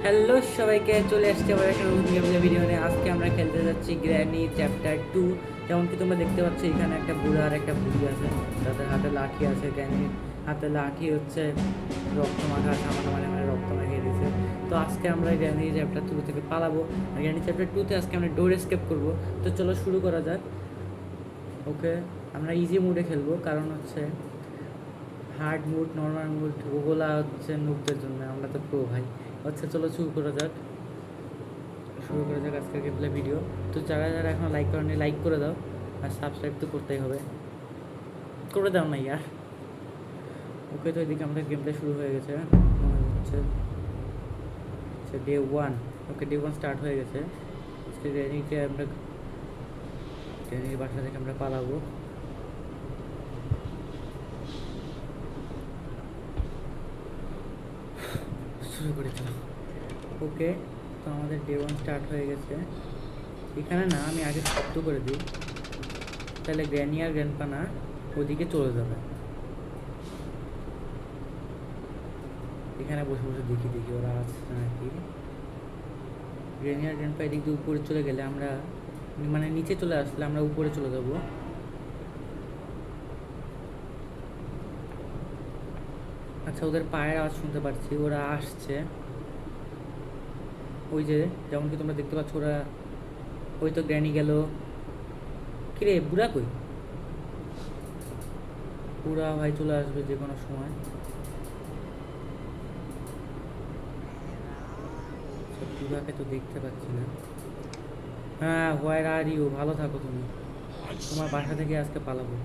Hello সবাইকে, চলে আসছে আবার একটা নতুন গেমের ভিডিও নিয়ে। আজকে আমরা খেলতে যাচ্ছি গ্র্যানি চ্যাপ্টার 2। যেমন কি তোমরা দেখতে পাচ্ছ, এখানে একটা বুড়া আর একটা বুড়ি আছে, তাদের হাতে লাঠি আছে। গ্র্যানির হাতে লাঠি হচ্ছে রক্ত মাখা, সামান্য মানে রক্ত মাখিয়ে দিয়েছে। তো আজকে আমরা গ্র্যানি চ্যাপ্টার 2 থেকে পালাবো, আর গ্র্যানি চ্যাপ্টার 2-তে আজকে আমরা ডোর এস্কেপ করবো। তো চলো শুরু করা যাক। ওকে, আমরা ইজি মোডে খেলবো, কারণ হচ্ছে হার্ড মুড, নর্মাল মুড ওগুলা হচ্ছে নুবদের জন্য, আমরা তো প্রো ভাই। আচ্ছা চলো শুরু করা যাক আজকের গেমপ্লে ভিডিও। তো যারা যারা এখন লাইক করেনি লাইক করে দাও, আর সাবস্ক্রাইব তো করতেই হবে, করে দাও না ইয়ার। ওকে, তো এদিকে আমাদের গেমপ্লে শুরু হয়ে গেছে মনে হচ্ছে। আচ্ছা ডে 1, ওকে ডে 1 স্টার্ট হয়ে গেছে। আজকে রেনির বাসা থেকে আমরা পালাবো। শুরু করেছিলাম। ওকে, তো আমাদের ডে 1 স্টার্ট হয়ে গেছে। এখানে না আমি আগে শব্দ করে দিই, তাহলে গ্র্যানি আর গ্র্যান্ডপা না ওদিকে চলে যাবে। এখানে বসে বসে দেখি ওরা আসছে নাকি। গ্র্যানি আর গ্র্যান্ডপা এদিক দিয়ে উপরে চলে গেলে আমরা, মানে নিচে চলে আসলে আমরা উপরে চলে যাব। আচ্ছা, ওদের পায়ের আওয়াজ শুনতে পাচ্ছি, ওরা আসছে। ওই যে যেমন কি তোমরা দেখতে পাচ্ছ, ওরা ওই তো গ্র্যানি গেল। কিরে বুড়া কই? বুড়া ভাই চলে আসবে যে কোনো সময়। বুড়াকে তো দেখতে পাচ্ছি না। হ্যাঁ, হোয়ার আর ইউ, ভালো থাকো তুমি, তোমার বাসা থেকে আজকে পালাবো।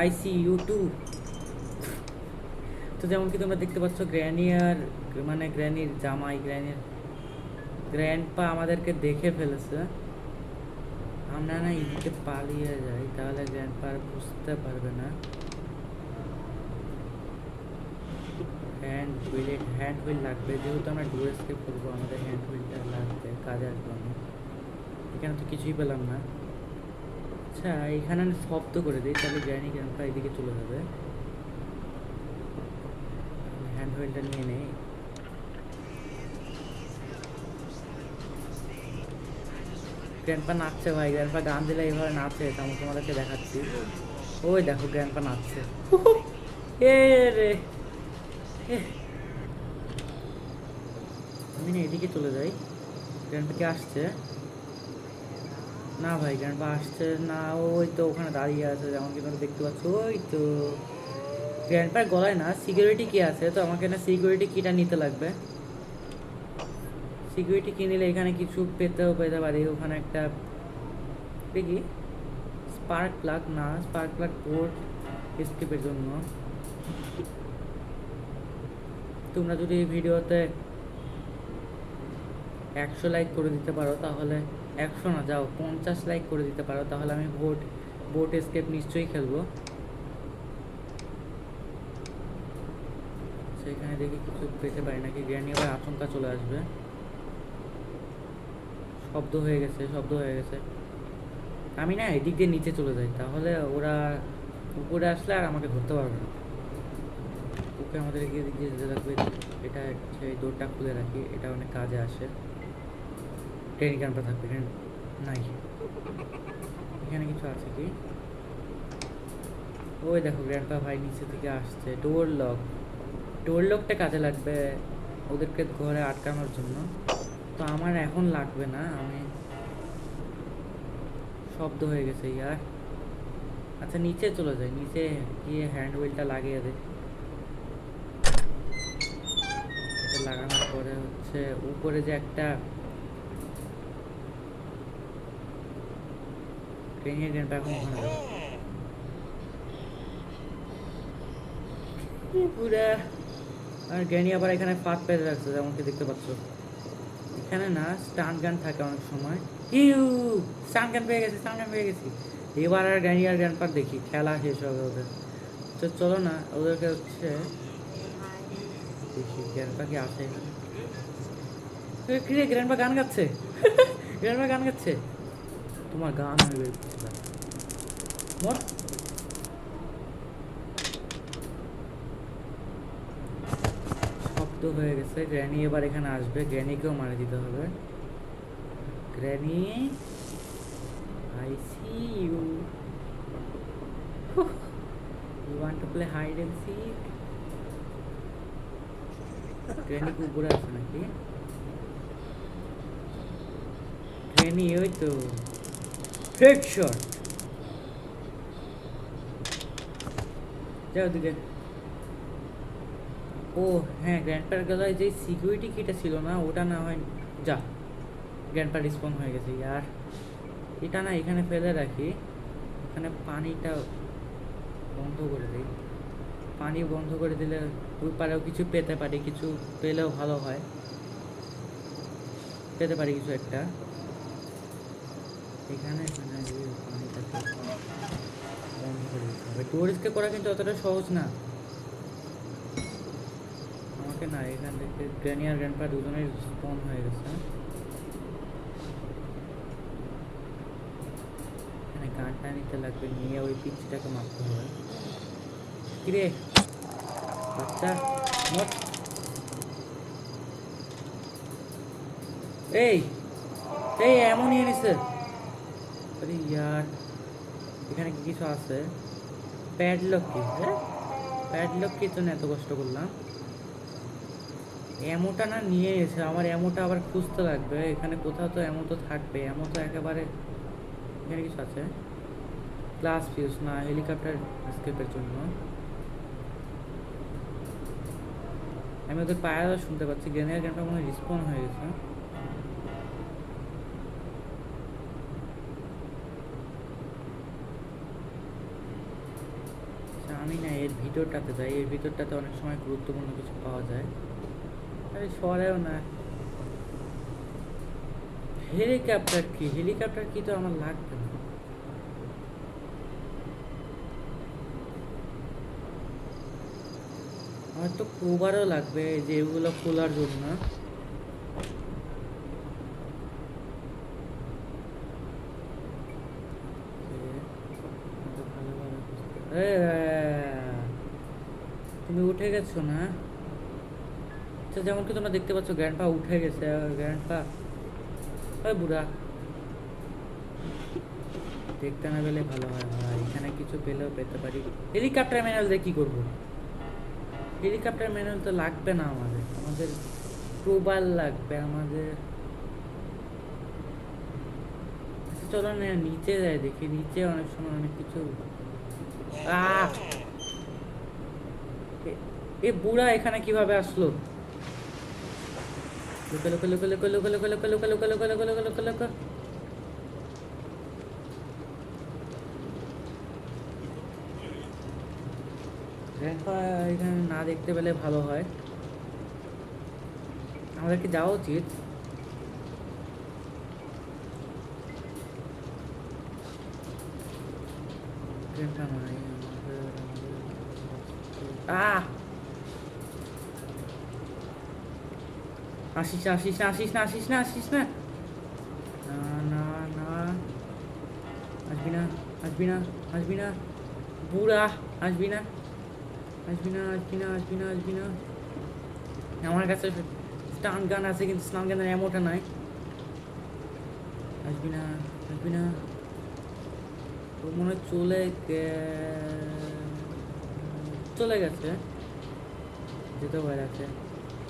I see you too. তো যেমন কি তোমরা দেখতে পাচ্ছ, গ্র্যানি আর মানে গ্র্যানির জামাই, গ্র্যান্ডপা আমাদেরকে দেখে ফেলেছে। আমরা না এদিকে পালিয়ে যাই, তাহলে গ্র্যান্ডপা আর বুঝতে পারবে না। হ্যান্ড হুইল লাগবে, যেহেতু আমরা ডোর এস্কেপ করবো, আমাদের হ্যান্ড হুইলটা লাগবে, কাজে আসবে অনেক। এখানে তো কিছুই পেলাম না। আচ্ছা, এখানে আমি শব্দ করে দিই, তাহলে গ্র্যান্ডপা এদিকে চলে যাবে। হ্যান্ড হুইলটা নিয়ে নেই। গ্র্যান্ডপা নাচছে ভাই, গ্র্যান্ডপা গান দিলে এইভাবে নাচে, তেমন তোমাদেরকে দেখাচ্ছি। ওই দেখো গ্র্যান্ডপা নাচছে। এ রে, আমি না এদিকে চলে যাই। গ্র্যান্ডপা কি আসছে? না ভাই, গ্র্যান্ডপা আসছে না। ওই তো ওখানে দাঁড়িয়ে আছে, যেমন কি তোমরা দেখতে পাচ্ছ। ওই তো গ্র্যান্ডপার গলায় না সিকিউরিটি কি আছে, তো আমাকে না সিকিউরিটি কিটা নিতে লাগবে। সিকিউরিটি কি নিলে এখানে কিছু পেতে পারি। ওখানে একটা দেখি স্পার্ক প্লাগ, না স্পার্ক প্লাগ পোর্ট স্কিপের জন্য। তোমরা যদি এই ভিডিওতে 100 লাইক করে দিতে পারো, তাহলে 100 না, যাও 50 লাইক করে দিতে পারো, তাহলে আমি বোট এস্কেপ নিশ্চয়ই খেলবো। সেখানে দেখি কিছু পেতে পারি নাকি। গ্র্যানি আবার আচমকা চলে আসবে। শব্দ হয়ে গেছে। আমি না এদিক দিয়ে নিচে চলে যাই, তাহলে ওরা উপরে আসলে আর আমাকে ধরতে পারবে না। ওকে, আমাদের এদিক দিয়ে যেতে লাগবে। এটা হচ্ছে এই দৌড়টা খুলে রাখি, এটা অনেক কাজে আসে। ট্রেন ক্যাম্পে থাকবে নাই। এখানে কিছু আছে কি? ওই দেখো গ্র্যান্ডপা ভাই নিচে থেকে আসছে। ডোর লকটা কাজে লাগবে ওদেরকে ঘরে আটকানোর জন্য। তো আমার এখন লাগবে না, আমি শব্দ হয়ে গেছে ইয়ার। আচ্ছা নিচে চলে যাই, নিচে গিয়ে হ্যান্ড হুইলটা লাগিয়ে দেয়। এটা লাগানোর পরে হচ্ছে উপরে যে একটা ট্রেনের গ্র্যান্ডপা এখন ওখানে যাবে। পুরা আর গ্র্যানি আবার এখানে ফাঁদ পেতে রাখছে, যেমন কি দেখতে পাচ্ছ। এখানে না স্টান গান থাকে অনেক সময়। ইউ, স্টান গান পেয়ে গেছি। এবার আর গ্র্যানি আর গ্র্যান্ডপার দেখি খেলা শেষ হবে ওদের। তো চলো না ওদেরকে হচ্ছে দেখি গ্র্যান্ডপা কি আসে এখানে। কিরে গ্র্যান্ডপা গান গাচ্ছে। গ্র্যান্ডপা গান গাচ্ছে। তোমার গান আমি বের করছিলাম। মর। তো হয়ে গেছে। গ্র্যানি এবার এখানে আসবে, গ্র্যানিকেও মারা দিতে হবে। Granny, I see you. You want to play hide and seek? Granny কি উপরে আছে নাকি? গ্র্যানি ওই তো হেডশট। যাও দিকে। ও হ্যাঁ, গ্র্যান্ডপার গলায় যে সিকিউরিটি কিটা ছিল না, ওটা না হয় যা। গ্র্যান্ডপা রিসপন হয়ে গেছে ইয়ার। এটা না এখানে ফেলে রাখি, এখানে পানিটা বন্ধ করে দিই। পানি বন্ধ করে দিলে ওই পারেও কিছু পেতে পারি, কিছু পেলেও ভালো হয়, পেতে পারি কিছু একটা। এখানে পানিটাকে বন্ধ করে দিতে হবে। টুরিস্টকে করা কিন্তু অতটা সহজ না আমাকে। না, এখান থেকে গ্র্যানি আর গ্র্যান্ডপা দুজনেই স্পন হয়ে গেছে। এখানে গানটা নিতে লাগবে, নিয়ে ওই পিচটাকে মারতে হবে। কিরে বাচ্চা মত, এই এই এমন নিয়ে নিছে। আরে ইয়ার, এখানে কি কিছু আছে? প্যাডলক কি? হ্যাঁ, প্যাডলক কি জন্য এত কষ্ট করলাম? এমোটা না নিয়ে এসে আমার এমোটা আবার খুঁজতে লাগবে। এখানে কোথাও তো এমন তো থাকবে, এমন তো একেবারে। এখানে কিছু আছে? গ্লাস ফিউজ না, হেলিকপ্টার এসকেপের জন্য। আমি ওদের পায়রা শুনতে পাচ্ছি। গ্রেনেড গ্যানটা মনে হয় রিস্পন হয়ে গেছে। আমি না এর ভিতরটাতে যাই, এর ভিতরটাতে অনেক সময় গুরুত্বপূর্ণ কিছু পাওয়া যায়। আরে সরেও না। হেলিকপ্টার কি? হেলিকপ্টার কি তো আমার লাগবে না। আমার তো ক্রোবারও লাগবে যে এগুলো খোলার জন্য। তুমি উঠে গেছো না? আচ্ছা, যেমন কি তোমরা দেখতে পাচ্ছ গ্র্যান্ডপা উঠে গেছে। গ্র্যান্ডপা ওই বুড়া, দেখতে না পেলে ভালো হয় ভাই। এখানে কিছু পেলেও পেতে পারি। হেলিকপ্টার ম্যানুয়াল দিয়ে কি করবো? হেলিকপ্টার ম্যানুয়াল তো লাগবে না আমাদের, আমাদের প্রোবাল লাগবে আমাদের। চলো না নিচে যাই, দেখি নিচে অনেক সময় অনেক কিছু। এ বুড়া এখানে কিভাবে আসলো? লোকে লোকে লোকে লোকে লোকে লোকে লোকে লোকে লোকে লোকে লোকে লোকে লোকে লোকে। এখানে না দেখতে পেলে ভালো হয়। আমাদেরকে যাওয়া উচিত। আসিস না, আসিস না, আসিস না, আসিস না, আসিস না। না না না, আসবি না, আসবি না, আসবি না বুড়া, আসবি না, আসবি না, আসবি না, আসবি না, আসবি না। আমার কাছে স্টান গান আছে কিন্তু স্টান গানের এমনটা নাই। আসবি না, আসবি না। ও মনে হয় চলে গেছে। যেতে ভয় আছে।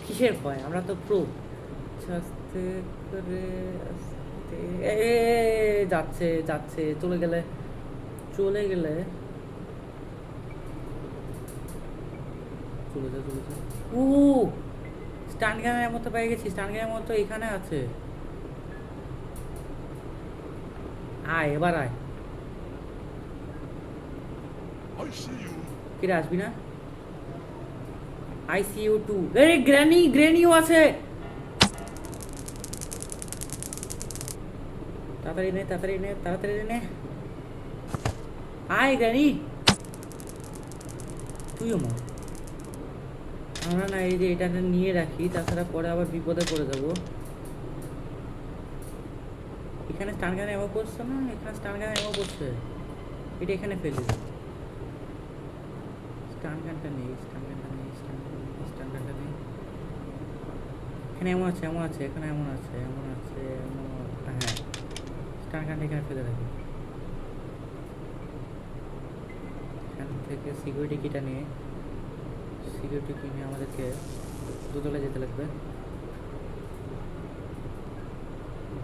কিসের ভয়? আমরা তো প্রো। আস্তে করে আস্তে যাচ্ছে যাচ্ছে, চলে গেলে চলে গেলে চলে যা চলে যা। ও স্টান গানের মতো পেয়ে গেছি। স্টান গানের মতো এখানে আছে। আয় এবার আয়। কিরে আসবি না? ICU 2। এই গ্র্যানিও আছে। তাড়াতাড়ি নে, তাড়াতাড়ি নে, তাড়াতাড়ি নে। আয় গ্র্যানি, তুইও মর। আমরা না এই যে এটা নিয়ে রাখি, তাছাড়া পরে আবার বিপদে পড়ে যাবো। এখানে স্টান গান এমন করছে না? এখানে স্টান গান এমন করছে। এটা এখানে ফেলে দিই। স্টান গানটা নেই, স্টান গানটা নেই, স্টান গানটা নেই। এখানে এমন আছে এখানে এমন আছে হ্যাঁ, টানকানটা এখানে ফেলে রাখি। এখান থেকে সিকিউরিটি কিটা নিয়ে আমাদেরকে দোতলায় যেতে লাগবে।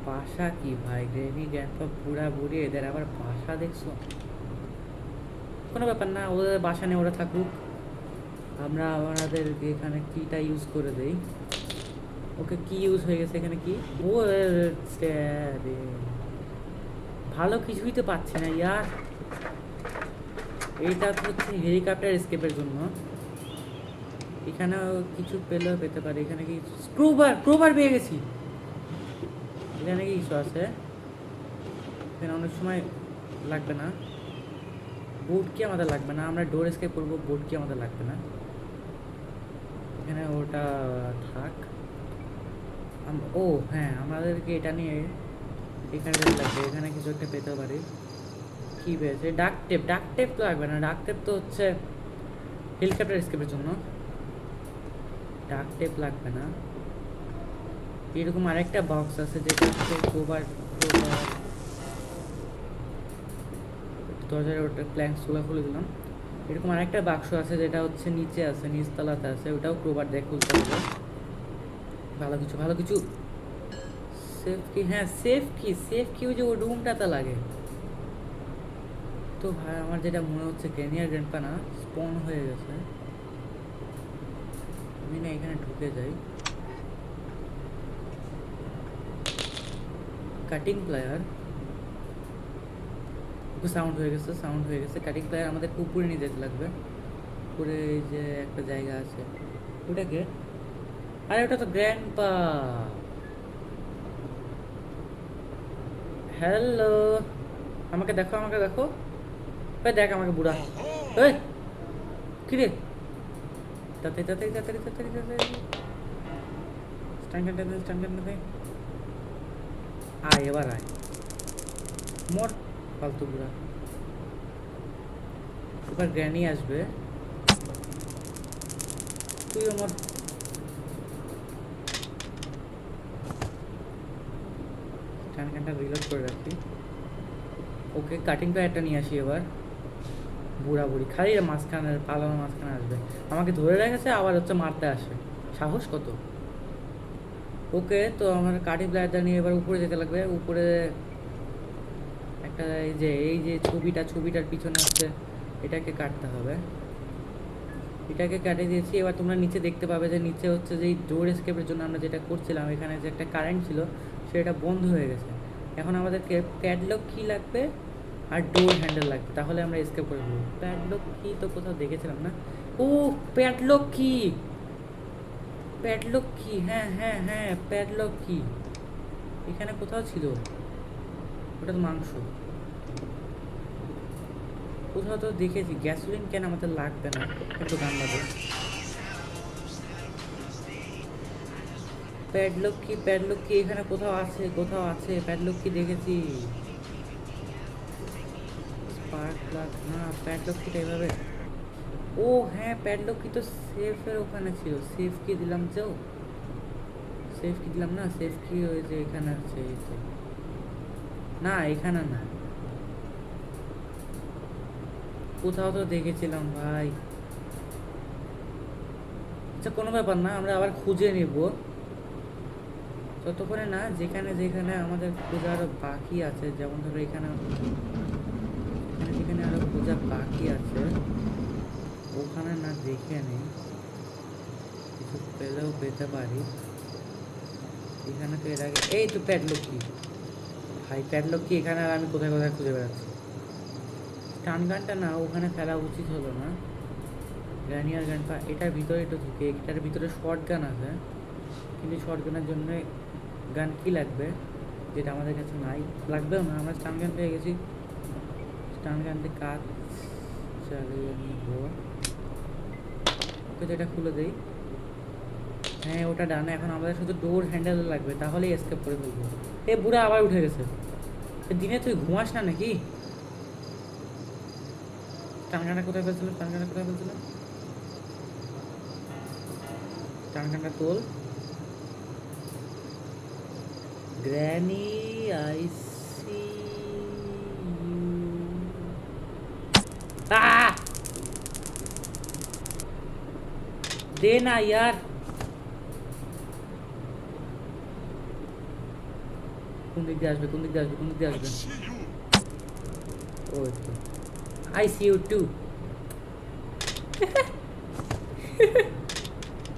বাসা কি ভাই, গ্রেনি গ্র্যান্ডপা বুড়া বুড়ি, এদের আবার বাসা দেখছো? কোনো ব্যাপার না, ওদের বাসা নিয়ে ওরা থাকুক, আমরা আমাদের এখানে কিটা ইউজ করে দেই। ওকে কি ইউজ হয়ে গেছে এখানে? কি ও ভালো কিছুই তো পাচ্ছি না ইয়ার। এইটা হচ্ছে হেলিকপ্টার এস্কেপের জন্য, এখানেও কিছু পেলেও পেতে পারে। এখানে কি ক্রোবার পেয়ে গেছি। এখানে কি কিছু আছে? এখানে অনেক সময় লাগবে না, বোট কি আমাদের লাগবে না, আমরা ডোর এস্কেপ করবো, বোট কি আমাদের লাগবে না। এখানে ওটা থাক। ও হ্যাঁ, আমাদেরকে এটা নিয়ে এখানে লাগবে, এখানে কিছু একটা পেতে পারি। কি পেয়েছে? ডাক টেপ তো লাগবে না, ডাক টেপ তো হচ্ছে হেলিকপ্টার এস্কেপের জন্য, ডাক টেপ লাগবে না। এরকম আরেকটা বক্স আছে যেটা হচ্ছে দরজার ওটা প্ল্যাঙ্কসগুলো খুলে দিলাম। এরকম আরেকটা বাক্স আছে যেটা হচ্ছে নিচে আছে, নিচতলাতে আছে, ওটাও ক্রোবার দিয়ে খুলতে হবে। ভালো কিছু সেফ কি? হ্যাঁ সেফ কি ওই যে ওই রুমটাতে লাগে। তো ভাই আমার যেটা মনে হচ্ছে গ্রেনিয়ার গ্র্যান্ডপা না স্পন হয়ে গেছে। আমি না এখানে ঢুকে যাই। কাটিং প্লায়ার, সাউন্ড হয়ে গেছে। কাটিং প্লায়ার আমাদের উপরে নিয়ে যেতে লাগবে। উপরে এই যে একটা জায়গা আছে, ওটাকে, আরে ওটা তো গ্র্যান্ডপা। হ্যালো, আমাকে দেখো ওই দেখ আমাকে বুড়া। ওই কি রে? তাড়াতাড়ি আয়, এবার আয়, মোর ফালতু বুড়া। এবার গ্র্যানি আসবে, তুইও মোর। টানকানটা রিলোড করে রাখি। ওকে কাটিং প্লায়ারটা নিয়ে আসি এবার। বুড়া বুড়ি খালি পালানো মাঝখানে আসবে, আমাকে ধরে রেখেছে, আবার হচ্ছে মারতে আসে, সাহস কত! ওকে, তো আমার কাটিং প্লায়ারটা নিয়ে এবার উপরে যেতে লাগবে। উপরে একটা এই যে ছবিটার পিছনে হচ্ছে এটাকে কাটতে হবে। এটাকে কাটে দিয়েছি। এবার তোমরা নিচে দেখতে পাবে যে নিচে হচ্ছে যে ডোর এস্কেপের জন্য আমরা যেটা করছিলাম, এখানে যে একটা কারেন্ট ছিল সেটা বন্ধ হয়ে গেছে। এখন আমাদেরকে প্যাডলক কি লাগবে আর ডোর হ্যান্ডেল লাগবে, তাহলে আমরা এস্কেপ করে দেবো। প্যাডলক কি তো কোথাও দেখেছিলাম না? ও প্যাডলক কি, হ্যাঁ প্যাডলক কি এখানে কোথাও ছিল। ওটা তো মাংস, কোথাও তো দেখেছি। গ্যাসোলিন কেন আমাদের লাগবে না, একটু গান বাজে। প্যাডলক কি এখানে কোথাও আছে প্যাডলক কি দেখেছি। স্পার্ক প্লাগ না, প্যাডলক কিটা এভাবে। ও হ্যাঁ, প্যাডলক কি তো সেফের ওখানে ছিল। সেফ কি দিলাম না, সেফ কি ওই যে এখানে আছে, না এখানে না, কোথাও তো দেখেছিলাম ভাই। আচ্ছা কোনো ব্যাপার না, আমরা আবার খুঁজে নিব ততক্ষণে না। যেখানে আমাদের খোঁজা আরো বাকি আছে, যেমন ধরো এখানে যেখানে আরো খোঁজা বাকি আছে ওখানে না দেখে নেই, কিছু পেলেও পেতে পারি। এখানে তো এর আগে এই তো প্যাডলক কি ভাই, প্যাডলক কি এখানে, আর আমি কোথায় খুঁজে বেড়াচ্ছি। টান গানটা না ওখানে ফেলা উচিত হলো না। গ্র্যানিয়ার গানটা এটার ভিতরে তো ঢুকে, এটার ভিতরে শর্ট গান আছে, কিন্তু শর্ট গানের জন্য গান কি লাগবে যেটা আমাদের কাছে নাই, লাগবেও না। আমরা স্টান গান পেয়ে গেছি, স্টান গান দিয়ে কাজ চালিয়ে নিব। ওকে, এটা খুলে দেই। হ্যাঁ ওটা ডানে। এখন আমাদের শুধু ডোর হ্যান্ডেল লাগবে, তাহলেই এসকেপ করে ফেলবো। এ বুড়া আবার উঠে গেছে। দিনে তুই ঘুমাস না নাকি? টানগানটা কোথায় ফেলছিল? টানগানটা তোল। গ্র্যানি আই সি দে না यार কোন দিক দিয়ে আসবে ও তো আই সি ইউ টু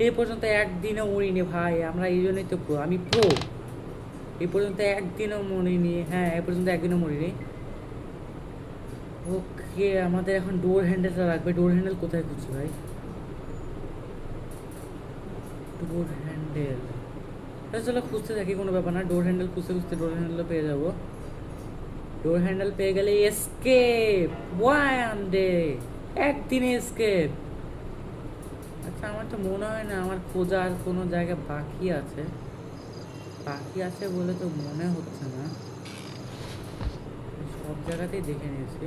এই পর্যন্ত একদিনও মরিনি ভাই, আমরা এই জন্যই তো প্রো, আমি প্রো। এই পর্যন্ত একদিনও মরিনি, হ্যাঁ এই পর্যন্ত একদিনও মরিনি। ওকে, আমাদের এখন ডোর হ্যান্ডেলটা লাগবে। ডোর হ্যান্ডেল কোথায় খুঁজছি ভাই? ডোর হ্যান্ডেল চলো খুঁজতে থাকি, কোনো ব্যাপার না। ডোর হ্যান্ডেল খুঁজতে ডোর হ্যান্ডেলও পেয়ে যাবো। ডোর হ্যান্ডেল পেয়ে গেলে এসকেপ ওয়ান ডে, একদিনে এসকেপ। আচ্ছা, আমার তো মনে হয় না আমার খোঁজার কোনো জায়গা বাকি আছে বলে তো মনে হচ্ছে না। সব জায়গাতেই দেখে নিয়েছি।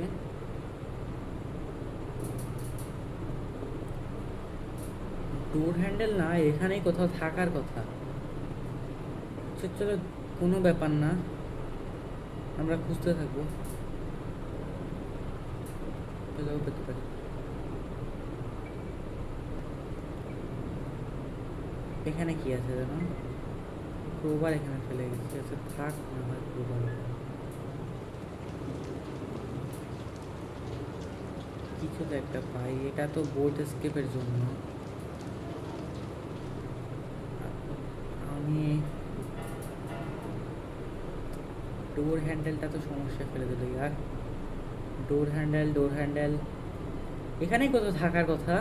ডোর হ্যান্ডেল না, এখানেই কোথাও থাকার কথা। চলো কোনো ব্যাপার না, আমরা খুঁজতে থাকবো, পেতে পারি। এখানে কি আছে জানো? ক্রোবার এখানে ফেলে গেছি। আচ্ছা থাক না হয় ক্রোবার। কিছু তো একটা পাই। এটা তো বোট এসকেপের জন্য। আমি ডোর হ্যান্ডেলটা তো সমস্যা ফেলে দিল ইয়ার। ডোর হ্যান্ডেল এখানেই কোথাও থাকার কথা।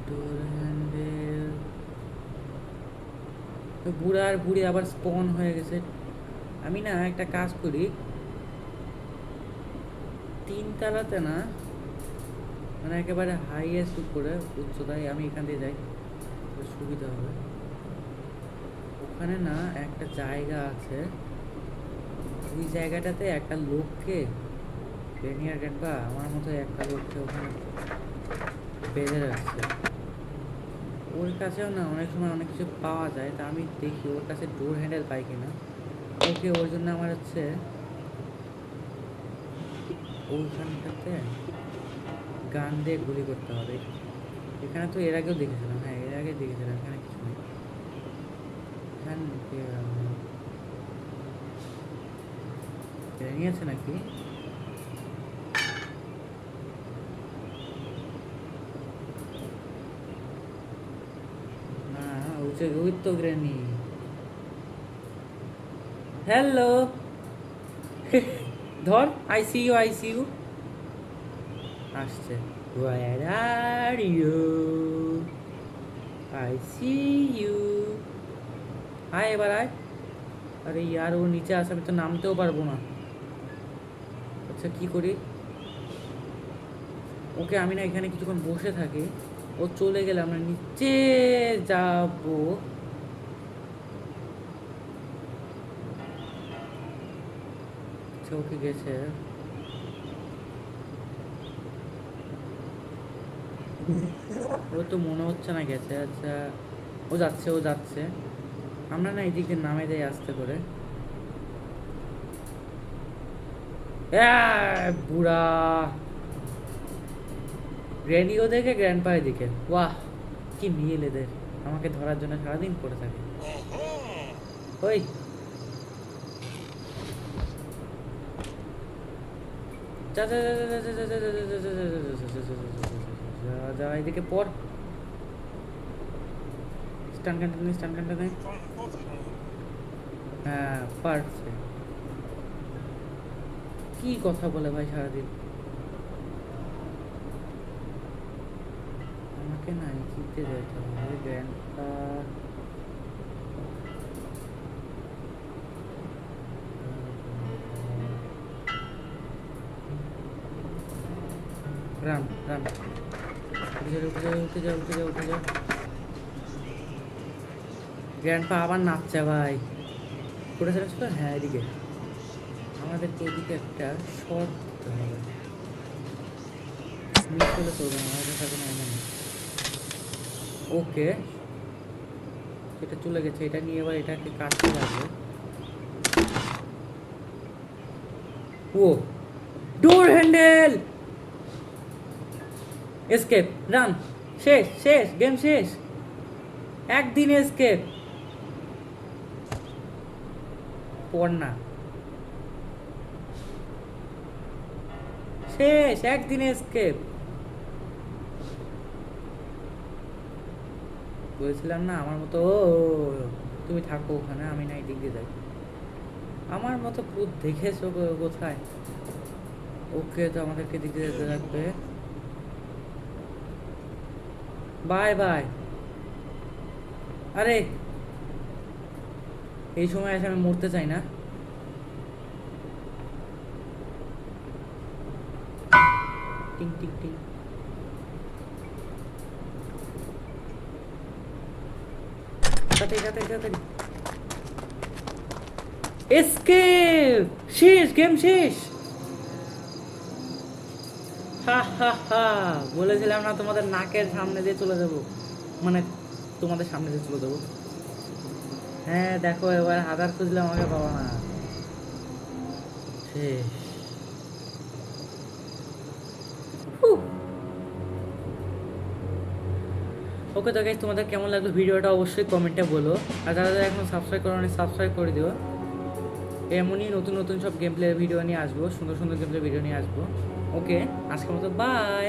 ডোর হ্যান্ডেল বুড়ার বুড়ি আবার স্পন হয়ে গেছে। আমি না একটা কাজ করি, 3 তলাতে না, মানে একেবারে হাইয়েস্ট উপরে উচ্চতায় আমি এখান দিয়ে যাই, সুবিধা হবে। ওখানে না একটা জায়গা আছে, ওই জায়গাটাতে একটা লোককে, রেনিয়ার গ্যান্ডপা আমার মতো একটা লোককে ওখানে বেঁধে রাখছে। ওর কাছেও না অনেক সময় অনেক কিছু পাওয়া যায়, তা আমি দেখি ওর কাছে ডোর হ্যান্ডেল পাই কিনা। ওকে, ওর জন্য আমার হচ্ছে ওইখানটাতে গান দিয়ে গুলি করতে হবে। এখানে তো এর আগেও দেখেছিলাম, হ্যাঁ এর আগে দেখেছিলাম। এখানে কিছু নেই। এখানে আছে নাকি? না, ওই তো গ্রেনি। হ্যালো ধর, আইসিইউ আসছে। Where are you? I see you. আয় এবার আয়। আরে ইয়ার, ও নিচে আসে, আমি তো নামতেও পারবো না। আচ্ছা কি করি? ওকে, আমি না এখানে কিছুক্ষণ বসে থাকি, ও চলে গেলে আমরা নিচে যাবো। আচ্ছা ওকে গেছে। ও তো মনে হচ্ছে না গেছে। আচ্ছা ও যাচ্ছে। আমরা না এই দিকে নামে যাই আস্তে করে। বুড়া গ্র্যান্ডিও দেখে গ্র্যান্ডপায়ের দিকে, বাহ কি মিল এদের, আমাকে ধরার জন্য সারাদিন পড়ে থাকে। ওই যা এদিকে পড়। স্টান কান্টা নেই। হ্যাঁ পারফেক্ট। কি কথা বলে ভাই সারাদিন। আমাকে না জিতে যেতে হবে। গ্র্যান্ডপা রাম উঠে যাও। গ্র্যান্ডপা আবার নাচছে ভাই। কোথায় ছিল? হ্যাঁ এদিকে। আমাদেরকে ওইদিকে একটা শর্ট দিতে হবে। মিস করলে চলবে না, আমাদের সাথে না। ওকে এটা চলে গেছে, এটা নিয়ে এবার এটাকে কাটতে লাগবে। ও ডোর হ্যান্ডেল, এসকেপ, রান, শেষ শেষ, গেম শেষ, একদিন এসকেপ। পড় না, শেষ, একদিনে এসকেপ। বলেছিলাম না আমার মতো, ও তুমি থাকো ওখানে, আমি নাই দিক দিয়ে যাই। আমার মতো ভূত দেখেছো কোথায়? ওকে, তো আমাদেরকে দিক দিয়ে যেতে লাগবে। Bye bye. আরে এই সময় এসে আমি মরতে চাই না। টিং টিং টিং। তাড়াতাড়ি তাড়াতাড়ি তাড়াতাড়ি, এসকেপ, শেষ, গেম শেষ। হা হা হা, বলেছিলাম না তোমাদের নাকের সামনে দিয়ে চলে যাবো, মানে তোমাদের সামনে দিয়ে চলে যাবো। হ্যাঁ দেখো, এবার হাজার খুঁজলে আমাকে পাবো না। শেষ। ওকে, তো গাইস তোমাদের কেমন লাগলো ভিডিওটা অবশ্যই কমেন্টে বলো। আর যারা যারা এখন সাবস্ক্রাইব করো সাবস্ক্রাইব করে দিও। এমনই নতুন নতুন সব গেম প্লে ভিডিও নিয়ে আসবো, সুন্দর সুন্দর গেম প্লে ভিডিও নিয়ে আসবো। ওকে, আজকের মতো বাই।